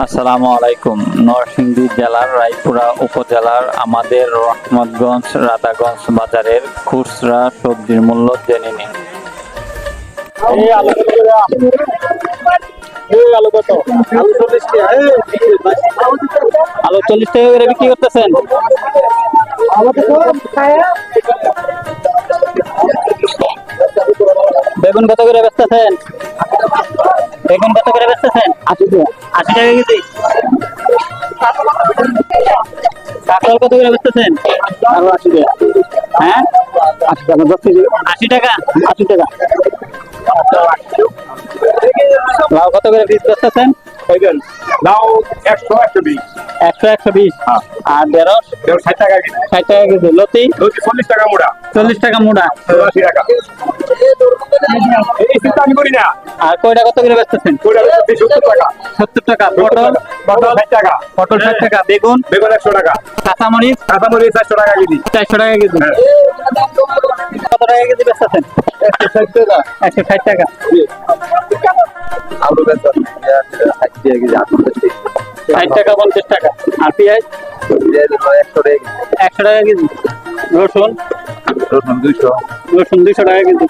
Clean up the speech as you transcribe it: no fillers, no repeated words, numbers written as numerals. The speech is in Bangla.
আসসালামু আলাইকুম। নরসিংদী জেলার রায়পুরা উপজেলার আমাদের রহমতগঞ্জ রাধাগঞ্জ বাজারের খুচরা সবজির মূল্য জেনে নিন। আলু 40 টাকা করে বিক্রি করতেছেন। বেগুন কত করে বেচতেছেন? বেগুন কত করে বেচতেছেন? 80 টাকা কেজি। কাঁকড়াল কত করে বেচতেছেন? 80 টাকা। হ্যাঁ, 80 টাকা। 80 টাকা। 80 টাকা। লাউ কত করে পিস বেচতেছেন? লাউ 100 120 100 120। আর ঢেঁড়স 60 টাকা কেজি। 60 টাকা কেজি। লতি 40 টাকা মোড়া। 40 টাকা মুড়া। 80 টাকা। এই চিন্তা আমি করি না। আর কয়টা কত করে বেচতেছেন? কইরা 70 টাকা। 70 টাকা। পটল 60 টাকা। পটল 60 টাকা। বেগুন বেগুন 100 টাকা। কাঁচামরিচ কাঁচামরিচ 400 টাকা কেজি। 400 টাকা কেজি। হ্যাঁ। কত টাকা কেজি বেচতেছেন? 160 টাকা। 160 টাকা। আলু বেচা 60 টাকা কেজি। 60 টাকা 50 টাকা। আর পেঁয়াজ 100 টাকা। 100 টাকা কেজি। রসুন রসুন 200। রসুন 200 টাকা কেজি।